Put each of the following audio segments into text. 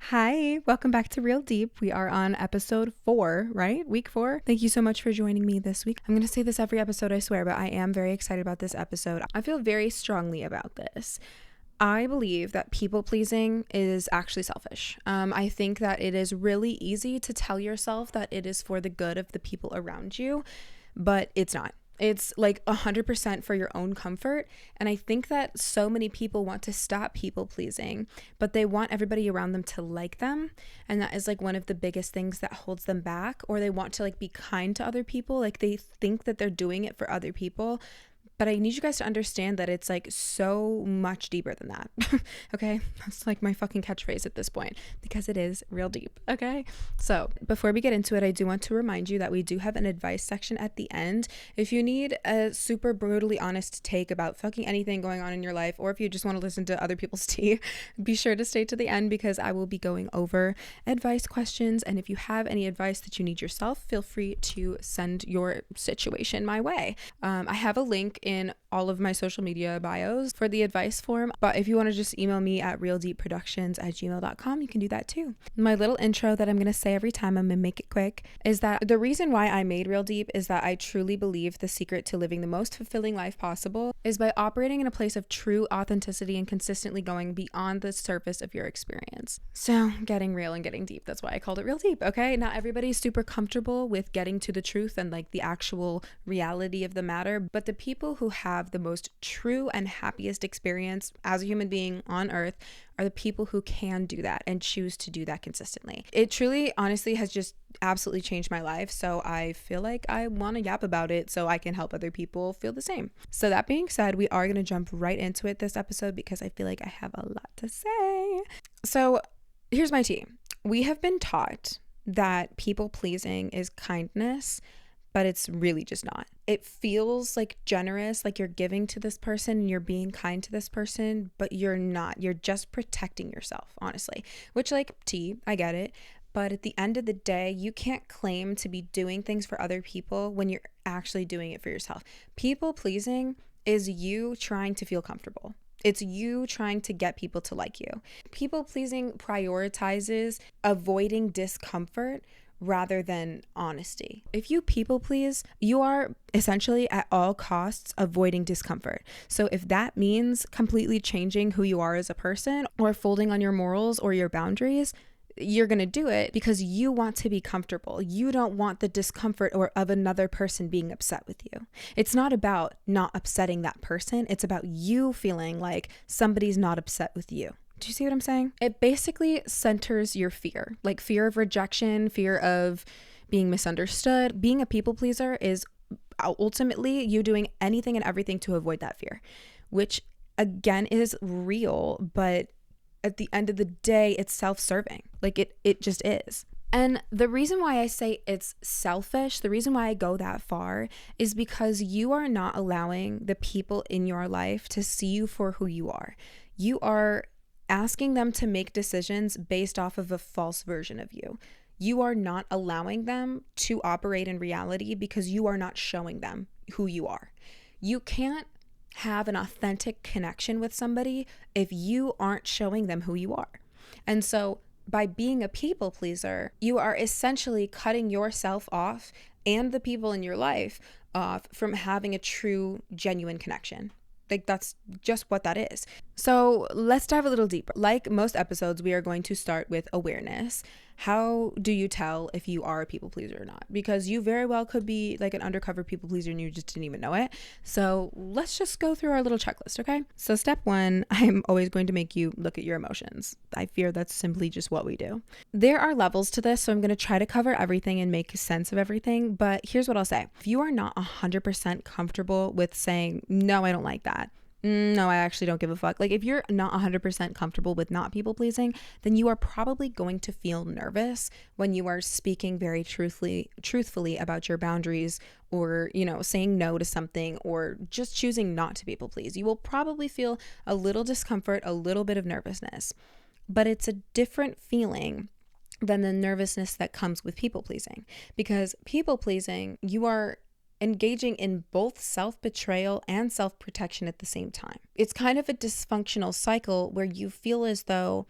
Hi, welcome back to Real Deep. We are on episode 4, right? Week 4. Thank you so much for joining me this week. I'm going to say this every episode, I swear, but I am very excited about this episode. I feel very strongly about this. I believe that people pleasing is actually selfish. I think that it is really easy to tell yourself that it is for the good of the people around you, but it's not. It's like 100% for your own comfort. And I think that so many people want to stop people pleasing, but they want everybody around them to like them. And that is like one of the biggest things that holds them back. Or they want to like be kind to other people. Like they think that they're doing it for other people. But I need you guys to understand that it's like so much deeper than that. Okay? That's like my fucking catchphrase at this point because it is real deep. Okay? So before we get into it, I do want to remind you that we do have an advice section at the end. If you need a super brutally honest take about fucking anything going on in your life, or if you just want to listen to other people's tea, be sure to stay to the end because I will be going over advice questions. And if you have any advice that you need yourself, feel free to send your situation my way. I have a link in all of my social media bios for the advice form, but if you want to just email me at realdeepproductions@gmail.com, you can do that too. My little intro that I'm going to say every time, I'm going to make it quick, is that the reason why I made Real Deep is that I truly believe the secret to living the most fulfilling life possible is by operating in a place of true authenticity and consistently going beyond the surface of your experience. So getting real and getting deep, that's why I called it Real Deep. Okay, not everybody's super comfortable with getting to the truth and like the actual reality of the matter, but the people who have the most true and happiest experience as a human being on earth are the people who can do that and choose to do that consistently. It truly, honestly, has just absolutely changed my life. So I feel like I want to yap about it so I can help other people feel the same. So that being said, we are going to jump right into it this episode because I feel like I have a lot to say. So here's my tea. We have been taught that people pleasing is kindness, but it's really just not. It feels like generous, like you're giving to this person and you're being kind to this person, but you're not. You're just protecting yourself, honestly, which like I get it. But at the end of the day, you can't claim to be doing things for other people when you're actually doing it for yourself. People pleasing is you trying to feel comfortable. It's you trying to get people to like you. People pleasing prioritizes avoiding discomfort rather than honesty. If you people please, you are essentially at all costs avoiding discomfort. So if that means completely changing who you are as a person or folding on your morals or your boundaries, you're going to do it because you want to be comfortable. You don't want the discomfort or of another person being upset with you. It's not about not upsetting that person. It's about you feeling like somebody's not upset with you. Do you see what I'm saying? It basically centers your fear, like fear of rejection, fear of being misunderstood. Being a people pleaser is ultimately you doing anything and everything to avoid that fear, which again is real, but at the end of the day, it's self-serving. Like it just is. And the reason why I say it's selfish, the reason why I go that far is because you are not allowing the people in your life to see you for who you are. You are asking them to make decisions based off of a false version of you. You are not allowing them to operate in reality because you are not showing them who you are. You can't have an authentic connection with somebody if you aren't showing them who you are. And so by being a people pleaser, you are essentially cutting yourself off and the people in your life off from having a true, genuine connection. Like that's just what that is. So let's dive a little deeper. Like most episodes, we are going to start with awareness. How do you tell if you are a people pleaser or not? Because you very well could be like an undercover people pleaser and you just didn't even know it. So let's just go through our little checklist, okay? So step 1, I'm always going to make you look at your emotions. I fear that's simply just what we do. There are levels to this, so I'm going to try to cover everything and make sense of everything. But here's what I'll say. If you are not 100% comfortable with saying, no, I don't like that. No, I actually don't give a fuck. Like if you're not 100% comfortable with not people pleasing, then you are probably going to feel nervous when you are speaking very truthfully about your boundaries or, saying no to something or just choosing not to people please. You will probably feel a little discomfort, a little bit of nervousness, but it's a different feeling than the nervousness that comes with people pleasing, because people pleasing, you are engaging in both self-betrayal and self-protection at the same time. It's kind of a dysfunctional cycle where you feel as though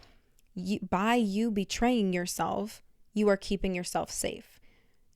By you betraying yourself, you are keeping yourself safe.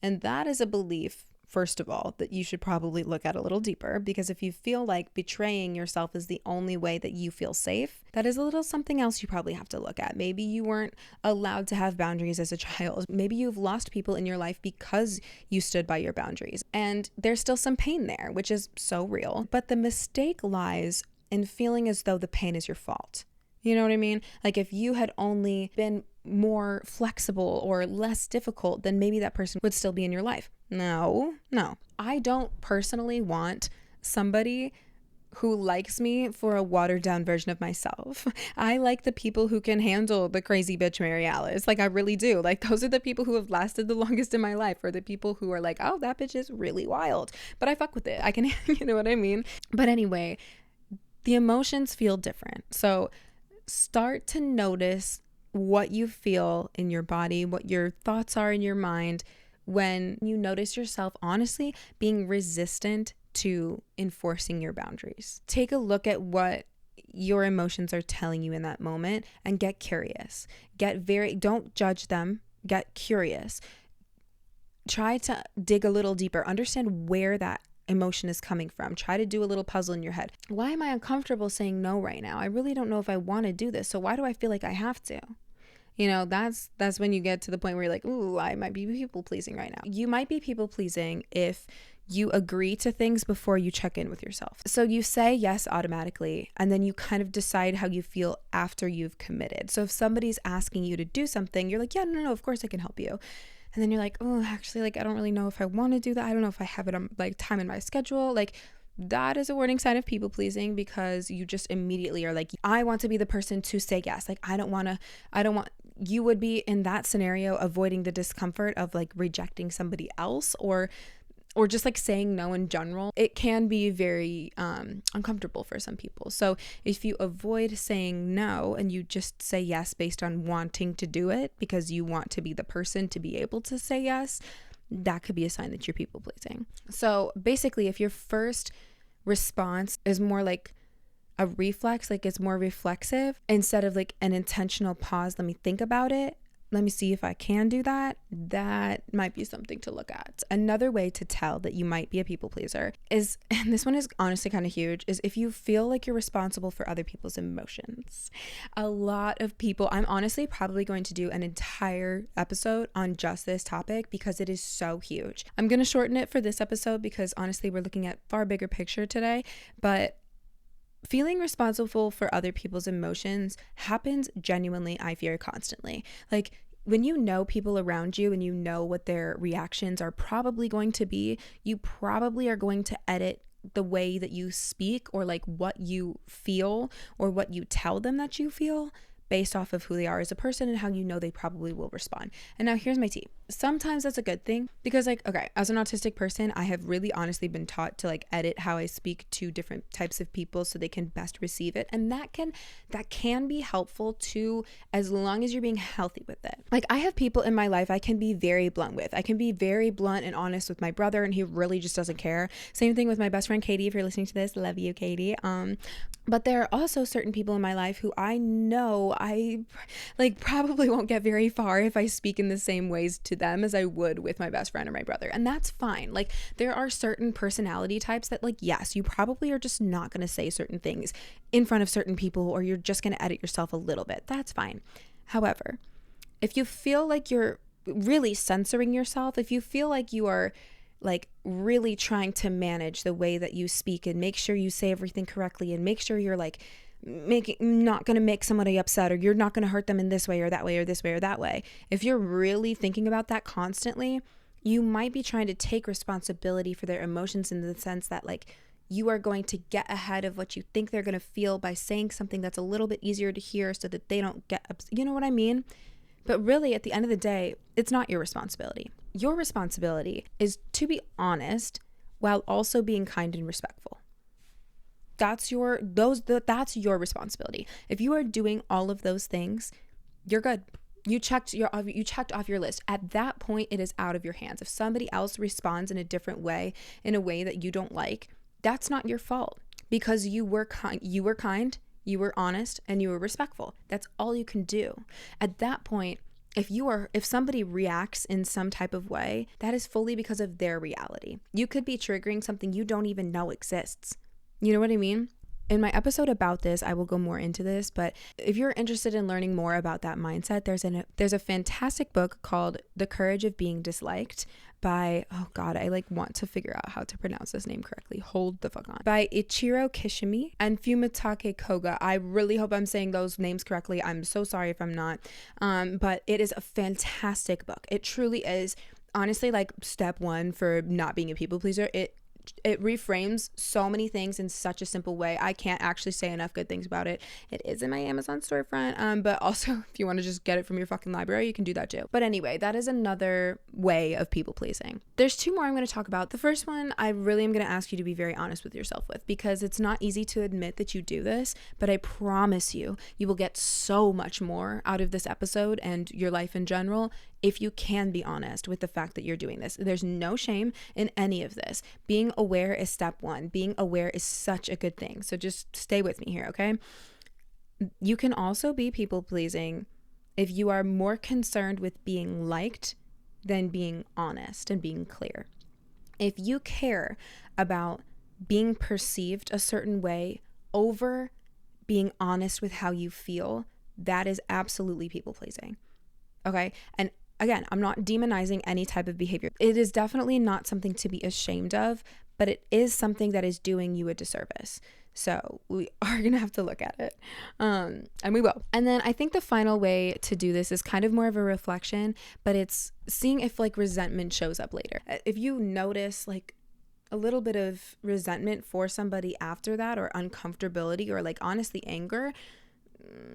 And that is a belief, first of all, that you should probably look at a little deeper, because if you feel like betraying yourself is the only way that you feel safe, that is a little something else you probably have to look at. Maybe you weren't allowed to have boundaries as a child. Maybe you've lost people in your life because you stood by your boundaries. And there's still some pain there, which is so real. But the mistake lies in feeling as though the pain is your fault. You know what I mean? Like if you had only been more flexible or less difficult, then maybe that person would still be in your life. No. I don't personally want somebody who likes me for a watered down version of myself. I like the people who can handle the crazy bitch Mary Alice. Like I really do. Like those are the people who have lasted the longest in my life, or the people who are like, oh, that bitch is really wild, but I fuck with it. I can, you know what I mean? But anyway, the emotions feel different. So start to notice what you feel in your body, what your thoughts are in your mind when you notice yourself honestly being resistant to enforcing your boundaries. Take a look at what your emotions are telling you in that moment and get curious. Don't judge them, get curious. Try to dig a little deeper, understand where that emotion is coming from. Try to do a little puzzle in your head. Why am I uncomfortable saying no right now? I really don't know if I want to do this. So why do I feel like I have to? You know, that's when you get to the point where you're like, ooh, I might be people pleasing right now. You might be people pleasing if you agree to things before you check in with yourself. So you say yes automatically, and then you kind of decide how you feel after you've committed. So if somebody's asking you to do something, you're like, yeah, no, of course I can help you. And then you're like, oh, actually, like, I don't really know if I want to do that. I don't know if I have it on like time in my schedule. Like that is a warning sign of people pleasing, because you just immediately are like, I want to be the person to say yes. Like, you would be in that scenario avoiding the discomfort of like rejecting somebody else or just like saying no in general. It can be very uncomfortable for some people. So if you avoid saying no and you just say yes based on wanting to do it because you want to be the person to be able to say yes, that could be a sign that you're people pleasing. So basically, if your first response is more like a reflex, like it's more reflexive instead of like an intentional pause, let me think about it, let me see if I can do that, that might be something to look at. Another way to tell that you might be a people pleaser is, and this one is honestly kind of huge, is if you feel like you're responsible for other people's emotions. A lot of people, I'm honestly probably going to do an entire episode on just this topic because it is so huge. I'm going to shorten it for this episode because honestly we're looking at far bigger picture today, but feeling responsible for other people's emotions happens genuinely, I fear, constantly. Like when you know people around you and you know what their reactions are probably going to be, you probably are going to edit the way that you speak or like what you feel or what you tell them that you feel based off of who they are as a person and how you know they probably will respond. And now here's my tea. Sometimes that's a good thing because like, okay, as an autistic person, I have really honestly been taught to like edit how I speak to different types of people so they can best receive it. And that can be helpful too, as long as you're being healthy with it. Like I have people in my life I can be very blunt with. I can be very blunt and honest with my brother and he really just doesn't care. Same thing with my best friend Katie. If you're listening to this, love you, Katie. But there are also certain people in my life who I know I like probably won't get very far if I speak in the same ways to them as I would with my best friend or my brother. And that's fine. Like there are certain personality types that like, yes, you probably are just not going to say certain things in front of certain people, or you're just going to edit yourself a little bit. That's fine. However, if you feel like you're really censoring yourself, if you feel like you are like really trying to manage the way that you speak and make sure you say everything correctly and make sure you're like not going to make somebody upset, or you're not going to hurt them in this way or that way or this way or that way. If you're really thinking about that constantly, you might be trying to take responsibility for their emotions in the sense that like you are going to get ahead of what you think they're going to feel by saying something that's a little bit easier to hear so that they don't get upset. You know what I mean? But really, at the end of the day, it's not your responsibility. Your responsibility is to be honest while also being kind and respectful. That's your responsibility. If you are doing all of those things, you're good. You checked off your list. At that point, it is out of your hands. If somebody else responds in a different way, in a way that you don't like, that's not your fault because you were kind, You were honest and you were respectful. That's all you can do. At that point, if somebody reacts in some type of way, that is fully because of their reality. You could be triggering something you don't even know exists. You know what I mean? In my episode about this, I will go more into this, but if you're interested in learning more about that mindset, there's a fantastic book called The Courage of Being Disliked by, oh God, I want to figure out how to pronounce this name correctly. Hold the fuck on. By Ichiro Kishimi and Fumitake Koga. I really hope I'm saying those names correctly. I'm so sorry if I'm not. But it is a fantastic book. It truly is. Honestly, step one for not being a people pleaser. It reframes so many things in such a simple way. I can't actually say enough good things about it. It is in my Amazon storefront, but also if you want to just get it from your fucking library, you can do that too. But anyway, that is another way of people pleasing. There's two more I'm going to talk about. The first one, I really am going to ask you to be very honest with yourself with, because it's not easy to admit that you do this, but I promise you will get so much more out of this episode and your life in general if you can be honest with the fact that you're doing this. There's no shame in any of this. Being aware is step one. Being aware is such a good thing. So just stay with me here, okay? You can also be people pleasing if you are more concerned with being liked than being honest and being clear. If you care about being perceived a certain way over being honest with how you feel, that is absolutely people pleasing. Okay? And again, I'm not demonizing any type of behavior. It is definitely not something to be ashamed of, but it is something that is doing you a disservice. So we are going to have to look at it. And we will. And then I think the final way to do this is kind of more of a reflection, but it's seeing if resentment shows up later. If you notice a little bit of resentment for somebody after that, or uncomfortability, or honestly anger,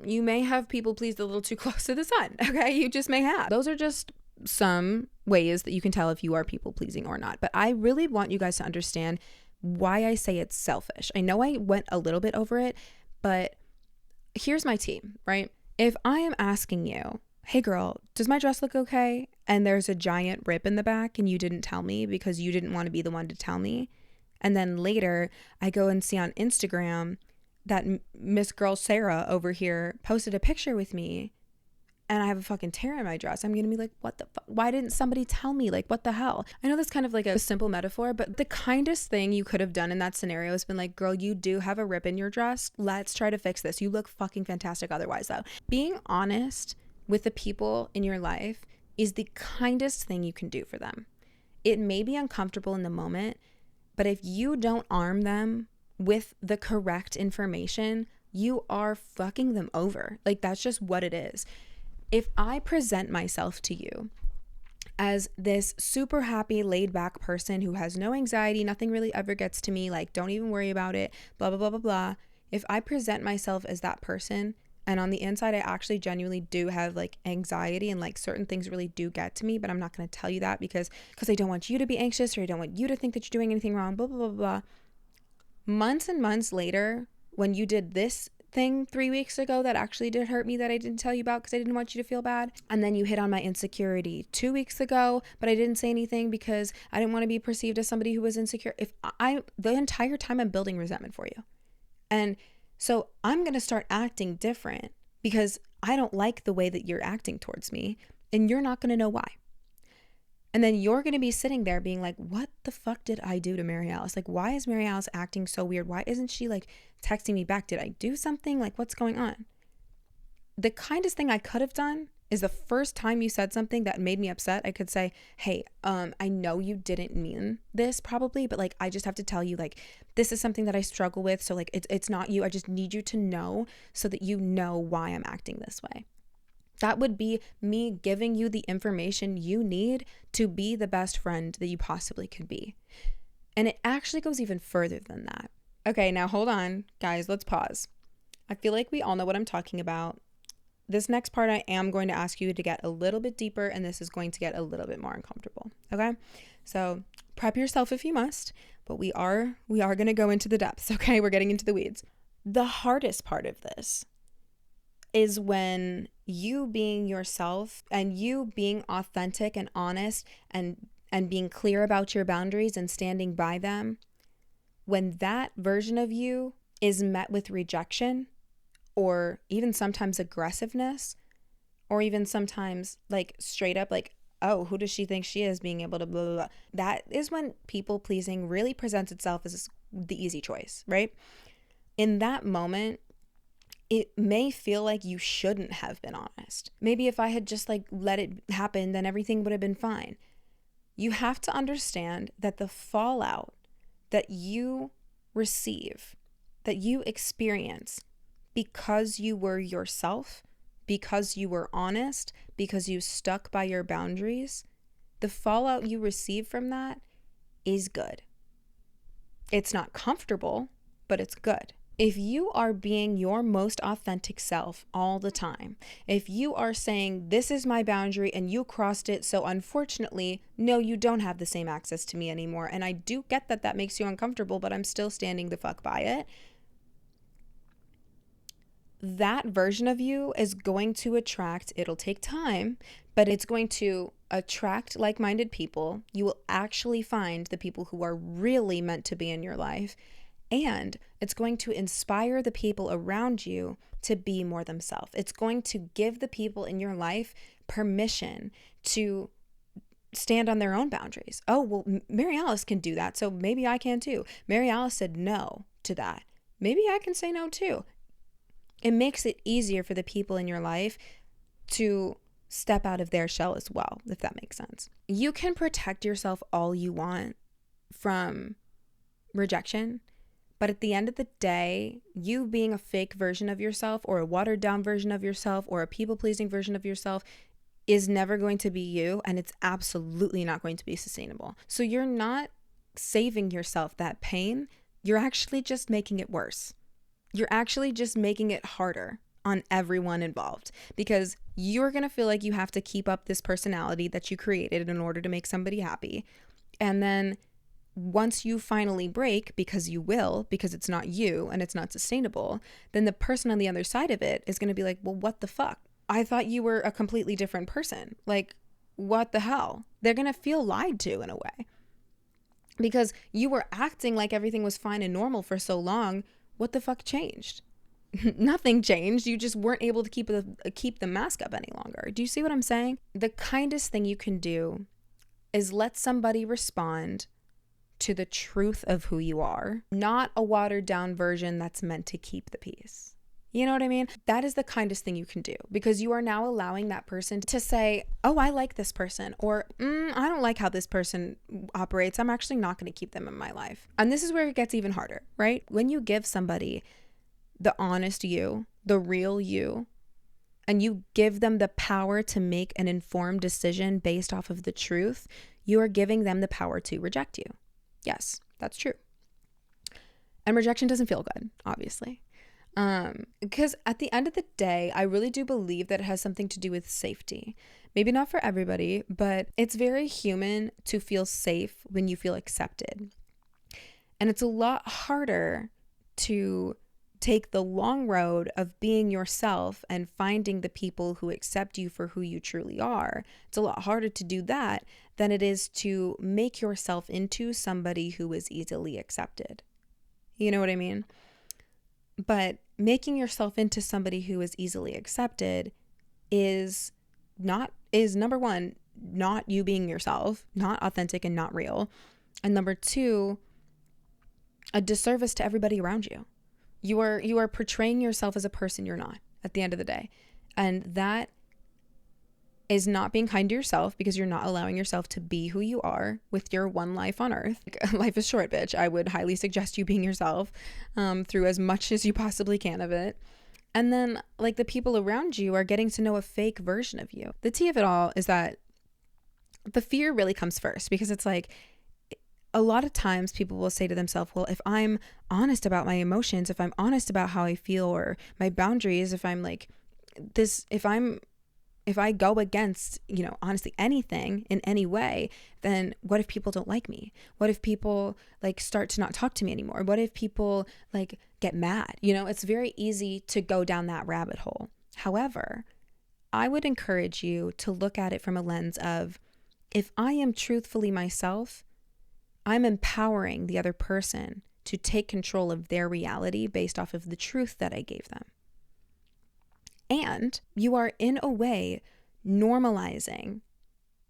you may have people pleased a little too close to the sun. Okay, you just may have. Those are just some ways that you can tell if you are people pleasing or not. But I really want you guys to understand why I say it's selfish. I know I went a little bit over it, but here's my team, right? If I am asking you, hey girl, does my dress look okay? And there's a giant rip in the back and you didn't tell me because you didn't want to be the one to tell me. And then later I go and see on Instagram that Miss Girl Sarah over here posted a picture with me and I have a fucking tear in my dress. I'm going to be like, what the fuck? Why didn't somebody tell me? What the hell? I know that's kind of a simple metaphor, but the kindest thing you could have done in that scenario has been girl, you do have a rip in your dress. Let's try to fix this. You look fucking fantastic otherwise though. Being honest with the people in your life is the kindest thing you can do for them. It may be uncomfortable in the moment, but if you don't arm them with the correct information, you are fucking them over. That's just what it is. If I present myself to you as this super happy, laid back person who has no anxiety, nothing really ever gets to me, don't even worry about it, blah, blah, blah, blah, blah. If I present myself as that person, and on the inside, I actually genuinely do have anxiety and certain things really do get to me, but I'm not going to tell you that because I don't want you to be anxious, or I don't want you to think that you're doing anything wrong, blah, blah, blah, blah. Months and months later, when you did this thing 3 weeks ago that actually did hurt me that I didn't tell you about because I didn't want you to feel bad, and then you hit on my insecurity 2 weeks ago, but I didn't say anything because I didn't want to be perceived as somebody who was insecure. The entire time I'm building resentment for you. And so I'm going to start acting different because I don't like the way that you're acting towards me, and you're not going to know why. And then you're going to be sitting there being like, what the fuck did I do to Mary Alice? Why is Mary Alice acting so weird? Why isn't she texting me back? Did I do something? What's going on? The kindest thing I could have done is the first time you said something that made me upset, I could say, hey, I know you didn't mean this probably, but I just have to tell you, this is something that I struggle with. So it's not you. I just need you to know so that you know why I'm acting this way. That would be me giving you the information you need to be the best friend that you possibly could be. And it actually goes even further than that. Okay, now hold on, guys, let's pause. I feel like we all know what I'm talking about. This next part, I am going to ask you to get a little bit deeper, and this is going to get a little bit more uncomfortable. Okay, so prep yourself if you must, but we are going to go into the depths. Okay, we're getting into the weeds. The hardest part of this is when you being yourself and you being authentic and honest and being clear about your boundaries and standing by them, when that version of you is met with rejection, or even sometimes aggressiveness, or even sometimes like straight up like, oh, who does she think she is being able to blah, blah, blah. That is when people pleasing really presents itself as the easy choice, right? In that moment, it may feel like you shouldn't have been honest. Maybe if I had just like let it happen, then everything would have been fine. You have to understand that the fallout that you receive, that you experience because you were yourself, because you were honest, because you stuck by your boundaries, the fallout you receive from that is good. It's not comfortable, but it's good. If you are being your most authentic self all the time, if you are saying, this is my boundary and you crossed it, so unfortunately, no, you don't have the same access to me anymore. And I do get that that makes you uncomfortable, but I'm still standing the fuck by it. That version of you is going to attract, it'll take time, but it's going to attract like-minded people. You will actually find the people who are really meant to be in your life. And it's going to inspire the people around you to be more themselves. It's going to give the people in your life permission to stand on their own boundaries. Oh, well, Mary Alice can do that, so maybe I can too. Mary Alice said no to that. Maybe I can say no too. It makes it easier for the people in your life to step out of their shell as well, if that makes sense. You can protect yourself all you want from rejection, but at the end of the day, you being a fake version of yourself or a watered down version of yourself or a people-pleasing version of yourself is never going to be you, and it's absolutely not going to be sustainable. So you're not saving yourself that pain. You're actually just making it worse. You're actually just making it harder on everyone involved because you're going to feel like you have to keep up this personality that you created in order to make somebody happy. And then once you finally break, because you will, because it's not you and it's not sustainable, then the person on the other side of it is going to be like, well, what the fuck? I thought you were a completely different person. Like, what the hell? They're going to feel lied to in a way because you were acting like everything was fine and normal for so long. What the fuck changed? Nothing changed. You just weren't able to keep the mask up any longer. Do you see what I'm saying? The kindest thing you can do is let somebody respond to the truth of who you are, not a watered down version that's meant to keep the peace. You know what I mean? That is the kindest thing you can do because you are now allowing that person to say, oh, I like this person, or I don't like how this person operates. I'm actually not going to keep them in my life. And this is where it gets even harder, right? When you give somebody the honest you, the real you, and you give them the power to make an informed decision based off of the truth, you are giving them the power to reject you. Yes, that's true. And rejection doesn't feel good, obviously. Because at the end of the day, I really do believe that it has something to do with safety. Maybe not for everybody, but it's very human to feel safe when you feel accepted. And it's a lot harder to take the long road of being yourself and finding the people who accept you for who you truly are. It's a lot harder to do that than it is to make yourself into somebody who is easily accepted. You know what I mean? But making yourself into somebody who is easily accepted is number one, not you being yourself, not authentic and not real. And number two, a disservice to everybody around you. You are portraying yourself as a person you're not at the end of the day. And that is not being kind to yourself because you're not allowing yourself to be who you are with your one life on earth. Life is short, bitch. I would highly suggest you being yourself through as much as you possibly can of it. And then like the people around you are getting to know a fake version of you. The tea of it all is that the fear really comes first because it's like a lot of times people will say to themselves, well, if I'm honest about my emotions, if I'm honest about how I feel or my boundaries, if I'm like this, if I go against, honestly, anything in any way, then what if people don't like me? What if people like start to not talk to me anymore? What if people like get mad? It's very easy to go down that rabbit hole. However, I would encourage you to look at it from a lens of, if I am truthfully myself, I'm empowering the other person to take control of their reality based off of the truth that I gave them. And you are in a way normalizing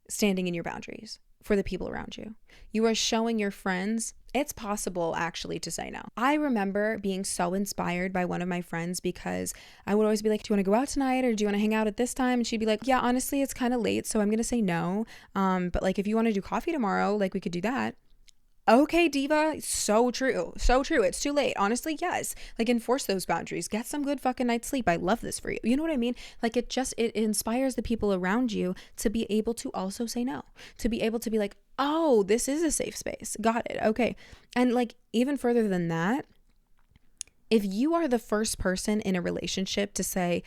standing in your boundaries for the people around you. You are showing your friends it's possible actually to say no. I remember being so inspired by one of my friends because I would always be like, do you want to go out tonight or do you want to hang out at this time? And she'd be like, yeah, honestly, it's kind of late, so I'm going to say no. But like, if you want to do coffee tomorrow, like we could do that. Okay, diva. So true. So true. It's too late. Honestly, yes. Like, enforce those boundaries. Get some good fucking night's sleep. I love this for you. You know what I mean? Like, it inspires the people around you to be able to also say no. To be able to be like, oh, this is a safe space. Got it. Okay. And like, even further than that, if you are the first person in a relationship to say,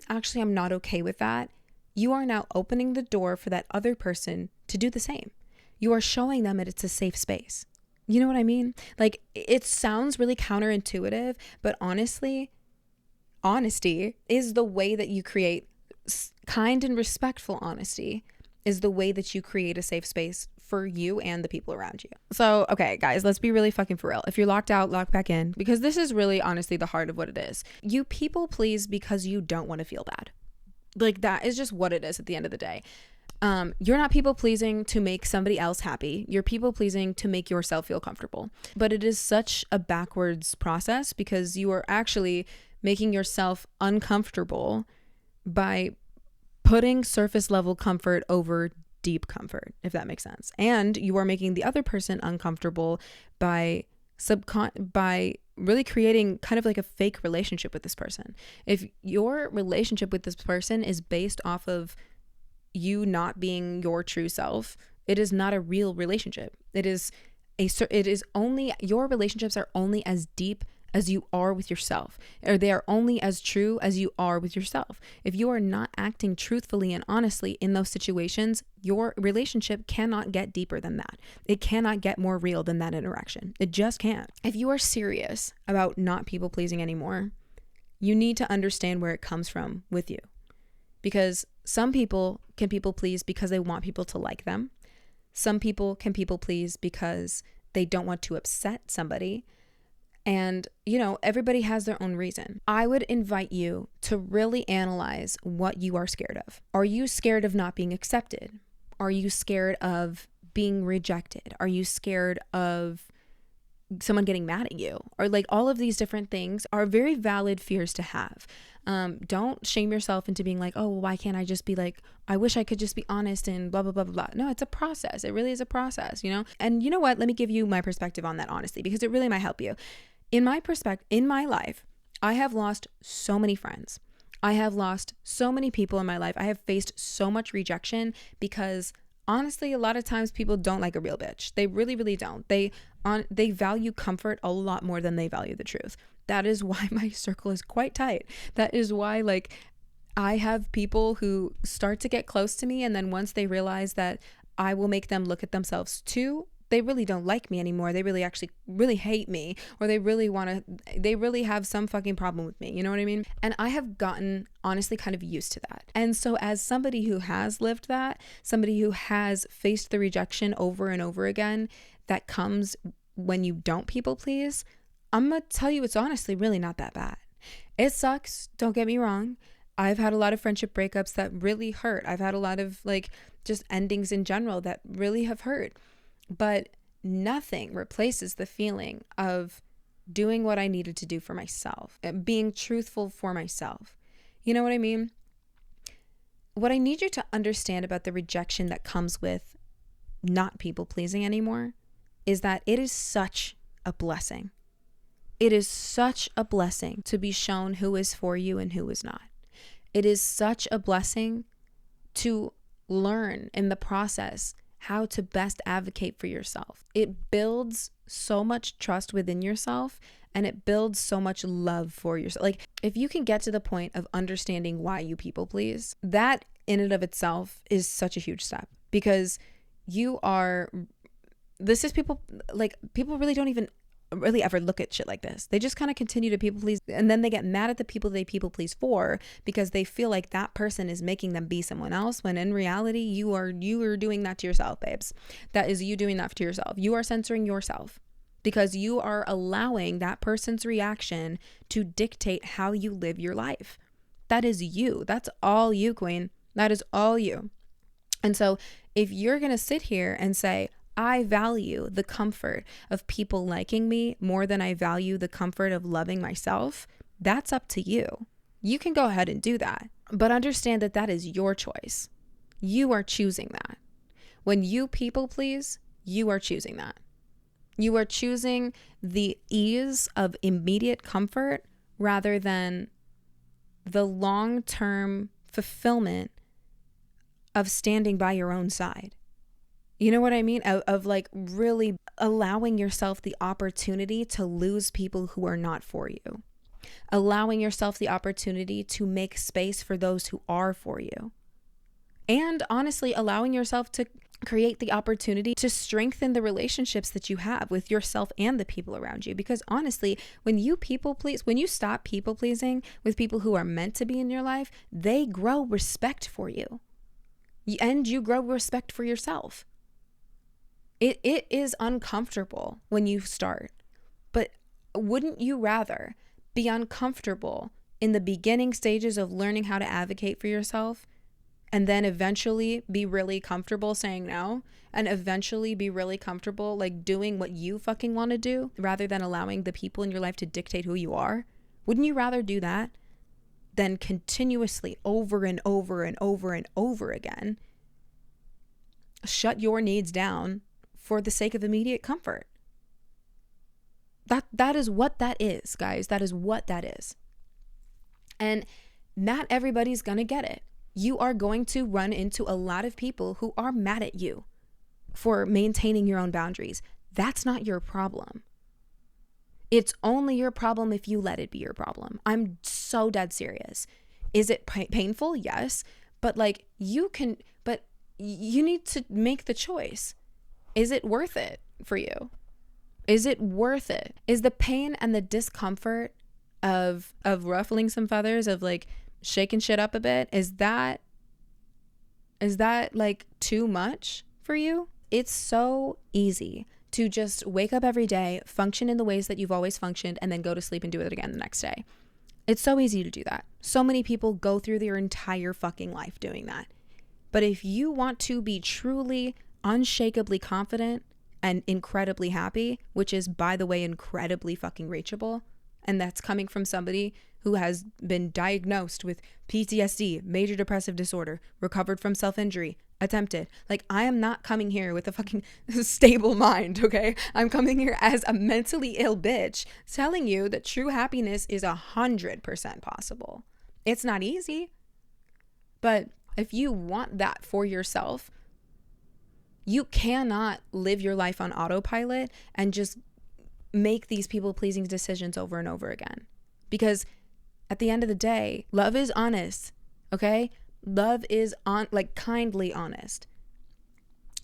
actually, I'm not okay with that, you are now opening the door for that other person to do the same. You are showing them that it's a safe space. You know what I mean? Like, it sounds really counterintuitive, but honestly, honesty is the way that you create kind and respectful honesty is the way that you create a safe space for you and the people around you. So, okay, guys, let's be really fucking for real. If you're locked out, lock back in, because this is really honestly the heart of what it is. You people please because you don't want to feel bad. Like, that is just what it is at the end of the day. You're not people pleasing to make somebody else happy. You're people pleasing to make yourself feel comfortable. But it is such a backwards process because you are actually making yourself uncomfortable by putting surface level comfort over deep comfort, if that makes sense. And you are making the other person uncomfortable by really creating kind of like a fake relationship with this person. If your relationship with this person is based off of you not being your true self, it is not a real relationship. Your relationships are only as deep as you are with yourself, or they are only as true as you are with yourself. If you are not acting truthfully and honestly in those situations, your relationship cannot get deeper than that. It cannot get more real than that interaction. It just can't. If you are serious about not people pleasing anymore, you need to understand where it comes from with you. Because some people can people please because they want people to like them. Some people can people please because they don't want to upset somebody. And, you know, everybody has their own reason. I would invite you to really analyze what you are scared of. Are you scared of not being accepted? Are you scared of being rejected? Are you scared of someone getting mad at you? Or like, all of these different things are very valid fears to have. Don't shame yourself into being like, oh, well, why can't I just be like, I wish I could just be honest and blah, blah, blah, blah, blah. No, it's a process. It really is a process, you know? And you know what? Let me give you my perspective on that, honestly, because it really might help you. In my life, I have lost so many friends. I have lost so many people in my life. I have faced so much rejection because honestly, a lot of times people don't like a real bitch. They really, really don't. They value comfort a lot more than they value the truth. That is why my circle is quite tight. That is why, like, I have people who start to get close to me, and then once they realize that I will make them look at themselves too, they really don't like me anymore. They really actually really hate me, or they really have some fucking problem with me. You know what I mean? And I have gotten honestly kind of used to that. And so as somebody who has lived that, somebody who has faced the rejection over and over again that comes when you don't people please, I'm going to tell you, it's honestly really not that bad. It sucks. Don't get me wrong. I've had a lot of friendship breakups that really hurt. I've had a lot of like just endings in general that really have hurt. But nothing replaces the feeling of doing what I needed to do for myself, being truthful for myself. You know what I mean? What I need you to understand about the rejection that comes with not people pleasing anymore is that it is such a blessing. It is such a blessing to be shown who is for you and who is not. It is such a blessing to learn in the process how to best advocate for yourself. It builds so much trust within yourself, and it builds so much love for yourself. Like, if you can get to the point of understanding why you people please, that in and of itself is such a huge step, because people really don't even really ever look at shit like this. They just kind of continue to people please, and then they get mad at the people they people please for because they feel like that person is making them be someone else, when in reality you are doing that to yourself, babes. That is you doing that to yourself. You are censoring yourself because you are allowing that person's reaction to dictate how you live your life. That is you. That's all you, queen. That is all you. And so if you're going to sit here and say, I value the comfort of people liking me more than I value the comfort of loving myself, that's up to you. You can go ahead and do that, but understand that that is your choice. You are choosing that. When you people please, you are choosing that. You are choosing the ease of immediate comfort rather than the long-term fulfillment of standing by your own side. You know what I mean? Of like really allowing yourself the opportunity to lose people who are not for you. Allowing yourself the opportunity to make space for those who are for you. And honestly, allowing yourself to create the opportunity to strengthen the relationships that you have with yourself and the people around you. Because honestly, when you stop people pleasing with people who are meant to be in your life, they grow respect for you. And you grow respect for yourself. It is uncomfortable when you start, but wouldn't you rather be uncomfortable in the beginning stages of learning how to advocate for yourself and then eventually be really comfortable saying no and eventually be really comfortable like doing what you fucking want to do rather than allowing the people in your life to dictate who you are? Wouldn't you rather do that than continuously over and over and over and over again shut your needs down for the sake of immediate comfort? That is what that is, guys. That is what that is. And not everybody's going to get it. You are going to run into a lot of people who are mad at you for maintaining your own boundaries. That's not your problem. It's only your problem if you let it be your problem. I'm so dead serious. Is it painful? Yes. But you need to make the choice. Is it worth it for you? Is it worth it? Is the pain and the discomfort of ruffling some feathers, of like shaking shit up a bit, is that like too much for you? It's so easy to just wake up every day, function in the ways that you've always functioned, and then go to sleep and do it again the next day. It's so easy to do that. So many people go through their entire fucking life doing that. But if you want to be truly, unshakably confident and incredibly happy, which is, by the way, incredibly fucking reachable, and that's coming from somebody who has been diagnosed with PTSD, major depressive disorder, recovered from self-injury, attempted. Like, I am not coming here with a fucking stable mind, okay? I'm coming here as a mentally ill bitch telling you that true happiness is 100% possible. It's not easy, but if you want that for yourself, you cannot live your life on autopilot and just make these people-pleasing decisions over and over again. Because at the end of the day, love is honest, okay? Love is kindly honest.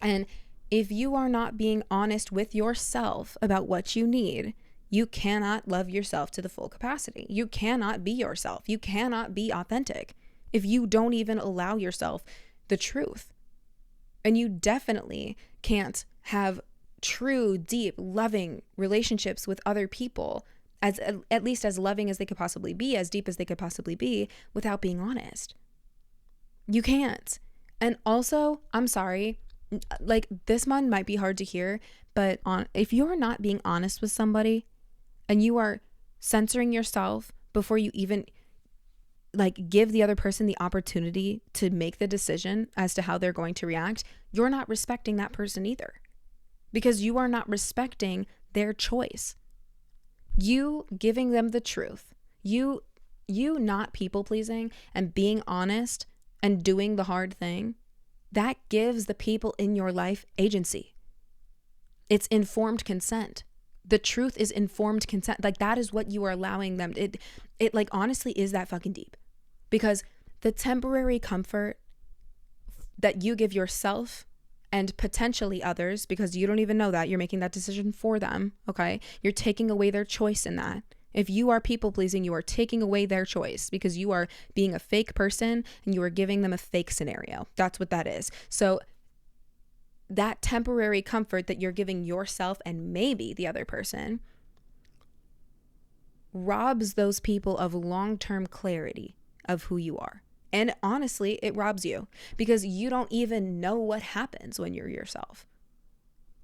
And if you are not being honest with yourself about what you need, you cannot love yourself to the full capacity. You cannot be yourself. You cannot be authentic if you don't even allow yourself the truth. And you definitely can't have true, deep, loving relationships with other people, as at least as loving as they could possibly be, as deep as they could possibly be, without being honest. You can't. And also, I'm sorry, like, this one might be hard to hear, but if you're not being honest with somebody and you are censoring yourself before you even give the other person the opportunity to make the decision as to how they're going to react, you're not respecting that person either, because you are not respecting their choice. You giving them the truth, you not people pleasing and being honest and doing the hard thing, that gives the people in your life agency. It's informed consent. The truth is informed consent. That is what you are allowing them. It honestly is that fucking deep. Because the temporary comfort that you give yourself and potentially others, because you don't even know that, you're making that decision for them, okay? You're taking away their choice in that. If you are people pleasing, you are taking away their choice because you are being a fake person and you are giving them a fake scenario. That's what that is. So that temporary comfort that you're giving yourself and maybe the other person robs those people of long-term clarity of who you are. And honestly, it robs you because you don't even know what happens when you're yourself.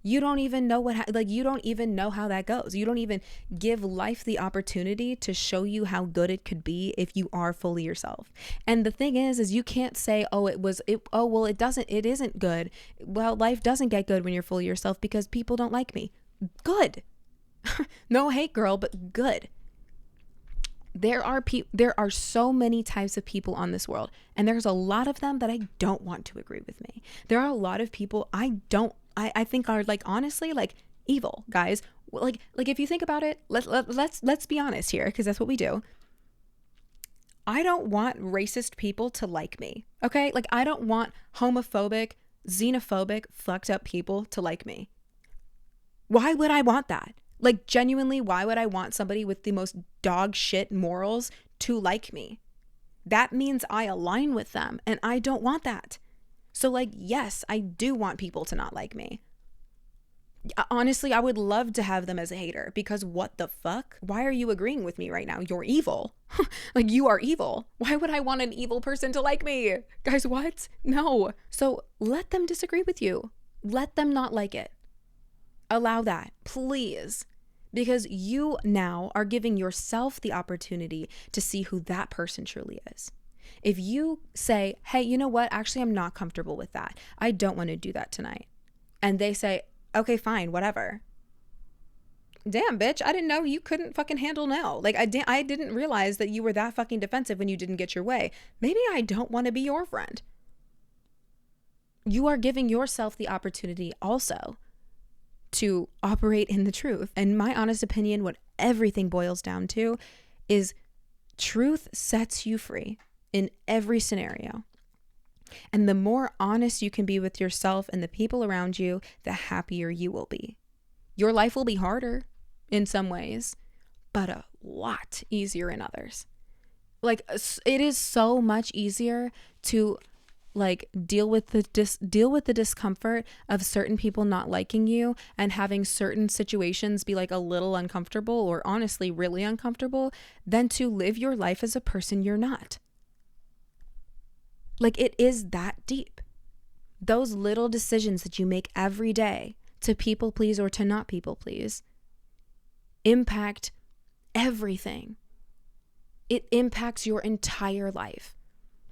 You don't even know you don't even know how that goes. You don't even give life the opportunity to show you how good it could be if you are fully yourself. And the thing is you can't say, it isn't good. Well, life doesn't get good when you're fully yourself because people don't like me. Good. No hate, girl, but good. There are so many types of people on this world, and there's a lot of them that I don't want to agree with me. There are a lot of people I think are like, honestly, like evil, guys. Like if you think about it, let's be honest here, because that's what we do. I don't want racist people to like me. Okay? Like I don't want homophobic, xenophobic, fucked up people to like me. Why would I want that? Like genuinely, why would I want somebody with the most dog shit morals to like me? That means I align with them, and I don't want that. So like, yes, I do want people to not like me. Honestly, I would love to have them as a hater, because what the fuck? Why are you agreeing with me right now? You're evil. Like you are evil. Why would I want an evil person to like me? Guys, what? No. So let them disagree with you. Let them not like it. Allow that, please. Because you now are giving yourself the opportunity to see who that person truly is. If you say, hey, you know what? Actually, I'm not comfortable with that. I don't want to do that tonight. And they say, okay, fine, whatever. Damn, bitch, I didn't know you couldn't fucking handle no. Like, I didn't realize that you were that fucking defensive when you didn't get your way. Maybe I don't want to be your friend. You are giving yourself the opportunity also to operate in the truth. And my honest opinion, what everything boils down to is truth sets you free in every scenario. And the more honest you can be with yourself and the people around you, the happier you will be. Your life will be harder in some ways, but a lot easier in others. Like it is so much easier to like deal with the discomfort of certain people not liking you and having certain situations be like a little uncomfortable or honestly really uncomfortable than to live your life as a person you're not. Like it is that deep. Those little decisions that you make every day to people please or to not people please impact everything. It impacts your entire life.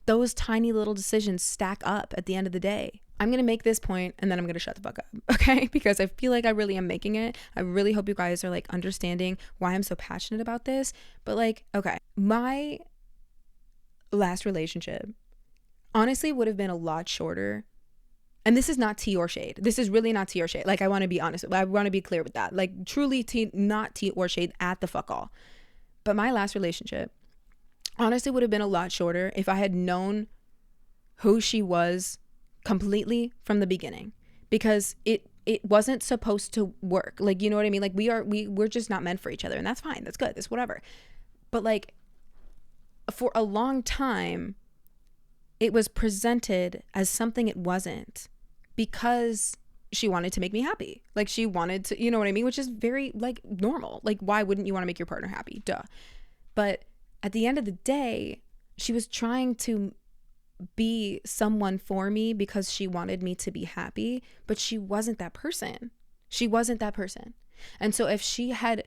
Those tiny little decisions stack up at the end of the day. I'm going to make this point and then I'm going to shut the fuck up, okay? Because I feel like I really am making it. I really hope you guys are like understanding why I'm so passionate about this. But like, okay, my last relationship honestly would have been a lot shorter. And this is not tea or shade. This is really not tea or shade. Like, I want to be honest. I want to be clear with that. Like, truly not tea or shade at the fuck all. But my last relationship honestly would have been a lot shorter if I had known who she was completely from the beginning, because it wasn't supposed to work. Like, you know what I mean? Like we're just not meant for each other, and that's fine. That's good. That's whatever. But like for a long time, it was presented as something it wasn't, because she wanted to make me happy. Like she wanted to, you know what I mean? Which is very like normal. Like why wouldn't you want to make your partner happy? Duh. But at the end of the day, she was trying to be someone for me because she wanted me to be happy, but she wasn't that person. She wasn't that person. And so if she had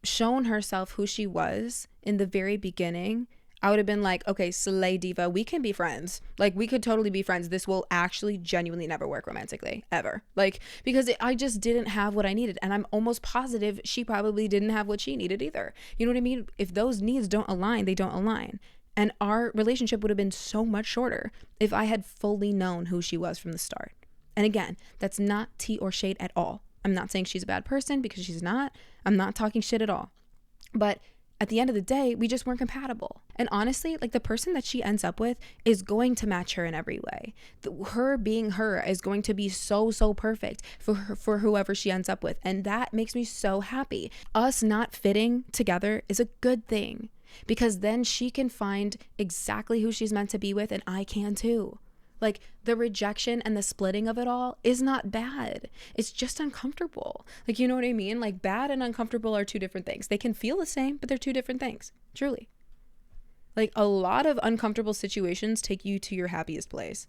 shown herself who she was in the very beginning, I would have been like, okay, slay diva, we can be friends. Like we could totally be friends. This will actually genuinely never work romantically, ever. Like, because I just didn't have what I needed. And I'm almost positive she probably didn't have what she needed either. You know what I mean? If those needs don't align, they don't align. And our relationship would have been so much shorter if I had fully known who she was from the start. And again, that's not tea or shade at all. I'm not saying she's a bad person, because she's not. I'm not talking shit at all. But at the end of the day, we just weren't compatible. And honestly, like the person that she ends up with is going to match her in every way. Her being her is going to be so perfect for whoever she ends up with. And that makes me so happy. Us not fitting together is a good thing, because then she can find exactly who she's meant to be with, and I can too. Like the rejection and the splitting of it all is not bad. It's just uncomfortable. Like, you know what I mean? Like bad and uncomfortable are two different things. They can feel the same, but they're two different things. Truly. Like, a lot of uncomfortable situations take you to your happiest place.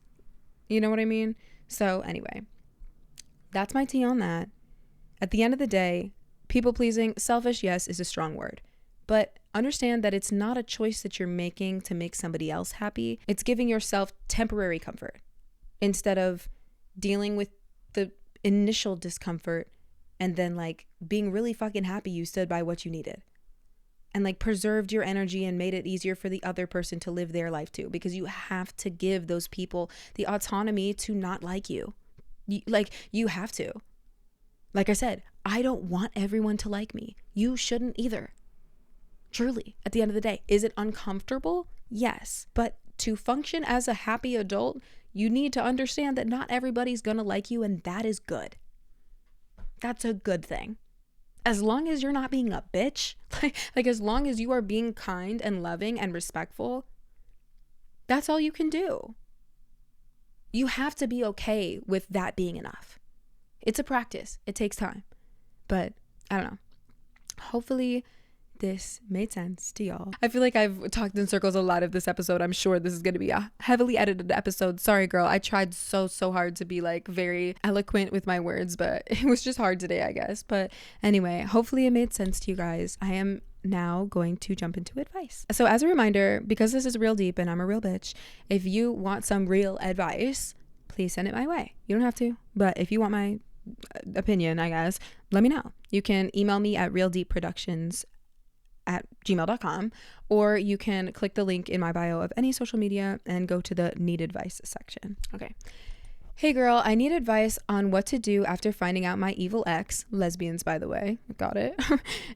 You know what I mean? So anyway, that's my tea on that. At the end of the day, people pleasing, selfish, yes, is a strong word. But understand that it's not a choice that you're making to make somebody else happy. It's giving yourself temporary comfort instead of dealing with the initial discomfort and then like being really fucking happy you stood by what you needed and like preserved your energy and made it easier for the other person to live their life too, because you have to give those people the autonomy to not like you. You have to. Like I said, I don't want everyone to like me. You shouldn't either. Truly, at the end of the day, is it uncomfortable? Yes. But to function as a happy adult, you need to understand that not everybody's gonna like you, and that is good. That's a good thing. As long as you're not being a bitch, like as long as you are being kind and loving and respectful, that's all you can do. You have to be okay with that being enough. It's a practice. It takes time. But I don't know. Hopefully this made sense to y'all. I feel like I've talked in circles a lot of this episode. I'm sure this is going to be a heavily edited episode. Sorry, girl. I tried so hard to be like very eloquent with my words, but it was just hard today, I guess. But anyway, hopefully it made sense to you guys. I am now going to jump into advice. So as a reminder, because this is real deep and I'm a real bitch, if you want some real advice, please send it my way. You don't have to, but if you want my opinion, I guess, let me know. You can email me at realdeepproductions@gmail.com, or you can click the link in my bio of any social media and go to the need advice section. Okay. Hey girl, I need advice on what to do after finding out my evil ex, lesbians by the way, got it,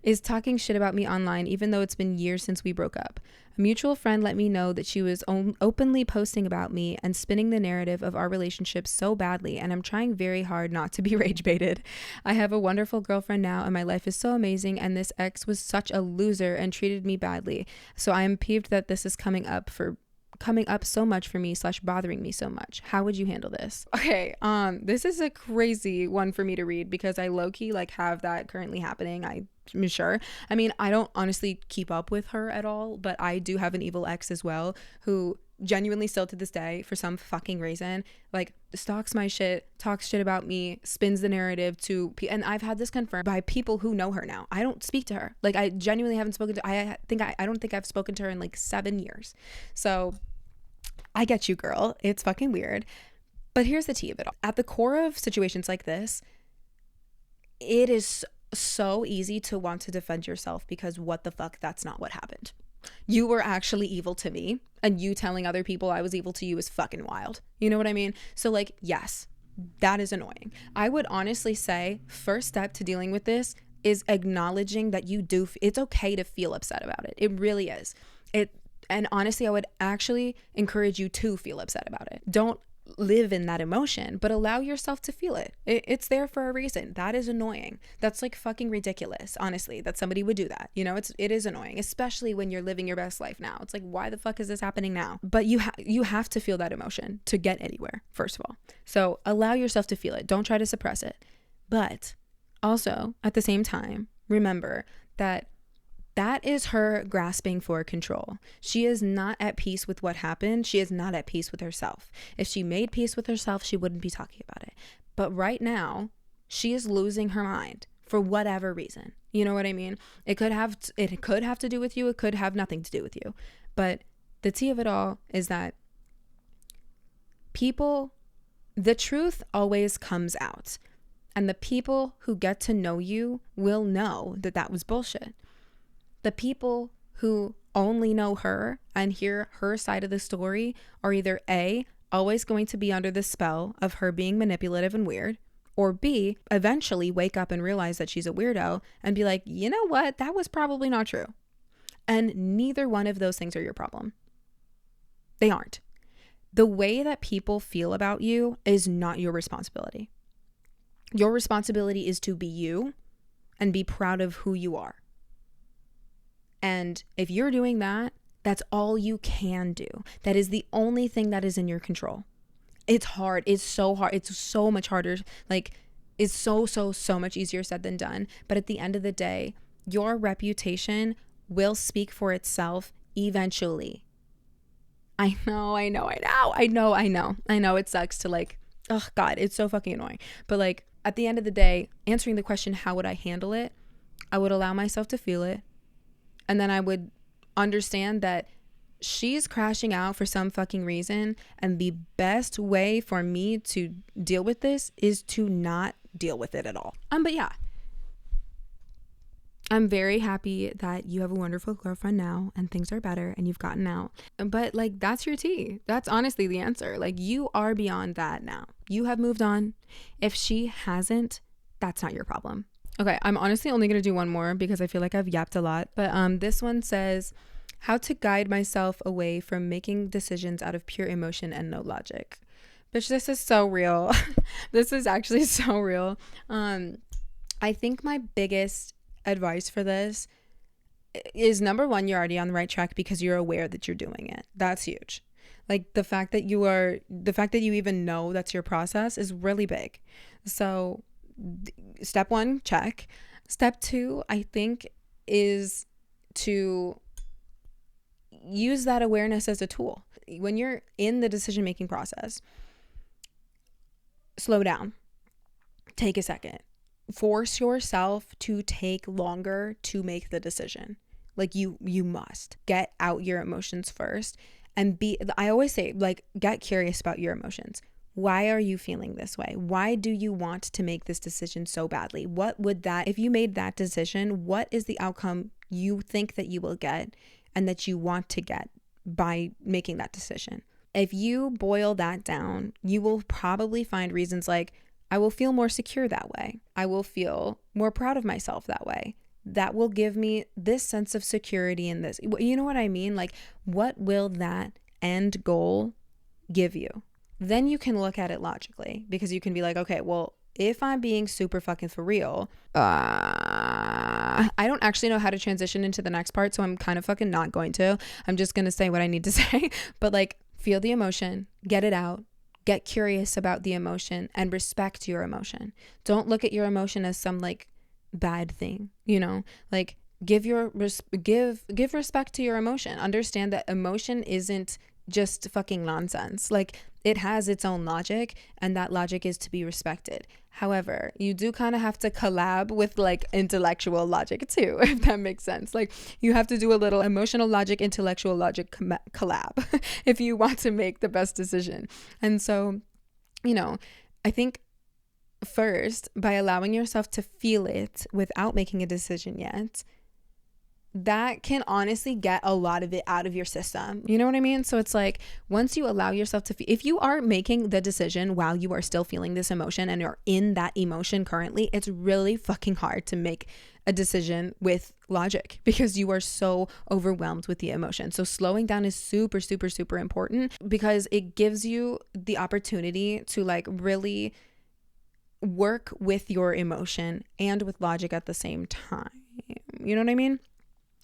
is talking shit about me online even though it's been years since we broke up. A mutual friend let me know that she was openly posting about me and spinning the narrative of our relationship so badly, and I'm trying very hard not to be rage baited. I have a wonderful girlfriend now and my life is so amazing, and this ex was such a loser and treated me badly. So I am peeved that this is coming up so much for me / bothering me so much. How would you handle this? Okay, this is a crazy one for me to read because I low-key like have that currently happening. I'm sure. I mean, I don't honestly keep up with her at all, but I do have an evil ex as well who genuinely still to this day, for some fucking reason, like stalks my shit, talks shit about me, spins the narrative and I've had this confirmed by people who know her now. I don't speak to her. Like, I genuinely haven't spoken to I don't think I've spoken to her in like 7 years. So I get you, girl. It's fucking weird. But here's the tea of it all. At the core of situations like this, it is so easy to want to defend yourself because what the fuck, that's not what happened. You were actually evil to me, and you telling other people I was evil to you is fucking wild. You know what I mean? So like, yes, that is annoying. I would honestly say first step to dealing with this is acknowledging that it's okay to feel upset about it. It really is. And honestly, I would actually encourage you to feel upset about it. Don't live in that emotion, but allow yourself to feel it. It's there for a reason. That is annoying. That's like fucking ridiculous, honestly, that somebody would do that. You know, it is annoying, especially when you're living your best life now. It's like, why the fuck is this happening now? But you have to feel that emotion to get anywhere, first of all. So allow yourself to feel it. Don't try to suppress it. But also, at the same time, remember that is her grasping for control. She is not at peace with what happened. She is not at peace with herself. If she made peace with herself, she wouldn't be talking about it. But right now, she is losing her mind for whatever reason. You know what I mean? It could have to do with you. It could have nothing to do with you. But the tea of it all is that the truth always comes out. And the people who get to know you will know that was bullshit. The people who only know her and hear her side of the story are either A, always going to be under the spell of her being manipulative and weird, or B, eventually wake up and realize that she's a weirdo and be like, you know what, that was probably not true. And neither one of those things are your problem. They aren't. The way that people feel about you is not your responsibility. Your responsibility is to be you and be proud of who you are. And if you're doing that, that's all you can do. That is the only thing that is in your control. It's hard. It's so hard. It's so much harder. Like, it's so much easier said than done. But at the end of the day, your reputation will speak for itself eventually. I know. It sucks to like, oh God, it's so fucking annoying. But like at the end of the day, answering the question, how would I handle it? I would allow myself to feel it. And then I would understand that she's crashing out for some fucking reason. And the best way for me to deal with this is to not deal with it at all. But yeah, I'm very happy that you have a wonderful girlfriend now and things are better and you've gotten out. But like, that's your tea. That's honestly the answer. Like, you are beyond that now. You have moved on. If she hasn't, that's not your problem. Okay, I'm honestly only going to do one more because I feel like I've yapped a lot. But this one says, how to guide myself away from making decisions out of pure emotion and no logic. Bitch, this is so real. This is actually so real. I think my biggest advice for this is, number one, you're already on the right track because you're aware that you're doing it. That's huge. Like the fact that you even know that's your process is really big. So step one, check. Step two, I think, is to use that awareness as a tool. When you're in the decision-making process, slow down. Take a second. Force yourself to take longer to make the decision. Like you must get out your emotions first and I always say, like, get curious about your emotions. Why are you feeling this way? Why do you want to make this decision so badly? If you made that decision, what is the outcome you think that you will get and that you want to get by making that decision? If you boil that down, you will probably find reasons like, I will feel more secure that way. I will feel more proud of myself that way. That will give me this sense of security in this. You know what I mean? Like, what will that end goal give you? Then you can look at it logically, because you can be like, okay, well, if I'm being super fucking for real, I don't actually know how to transition into the next part, so I'm kind of fucking not going to. I'm just going to say what I need to say. But like, feel the emotion, get it out. Get curious about the emotion and respect your emotion. Don't look at your emotion as some like bad thing, you know? Like give respect to your emotion. Understand that emotion isn't just fucking nonsense. Like, it has its own logic, and that logic is to be respected. However, you do kind of have to collab with like intellectual logic too, if that makes sense. Like, you have to do a little emotional logic, intellectual logic collab if you want to make the best decision. And so, you know, I think first, by allowing yourself to feel it without making a decision yet, that can honestly get a lot of it out of your system. You know what I mean? So it's like, once you allow yourself to if you are making the decision while you are still feeling this emotion and you're in that emotion currently, it's really fucking hard to make a decision with logic because you are so overwhelmed with the emotion. So slowing down is super, super, super important because it gives you the opportunity to like really work with your emotion and with logic at the same time. You know what I mean?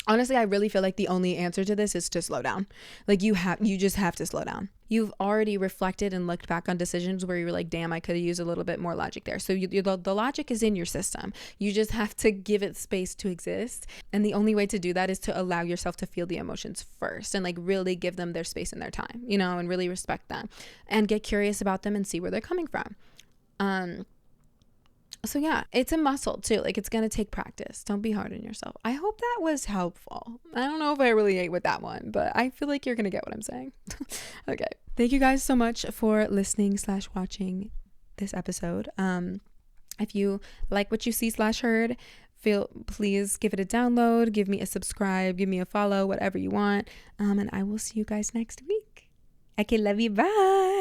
Honestly, I really feel like the only answer to this is to slow down. Like, you just have to slow down. You've already reflected and looked back on decisions where you were like, damn, I could have used a little bit more logic there. So the logic is in your system. You just have to give it space to exist. And the only way to do that is to allow yourself to feel the emotions first and like really give them their space and their time, you know, and really respect them and get curious about them and see where they're coming from. So yeah, it's a muscle too. Like, it's going to take practice. Don't be hard on yourself. I hope that was helpful. I don't know if I really ate with that one, but I feel like you're going to get what I'm saying. Okay. Thank you guys so much for listening/watching this episode. If you like what you see/heard, please give it a download, give me a subscribe, give me a follow, whatever you want. And I will see you guys next week. Okay, love you. Bye.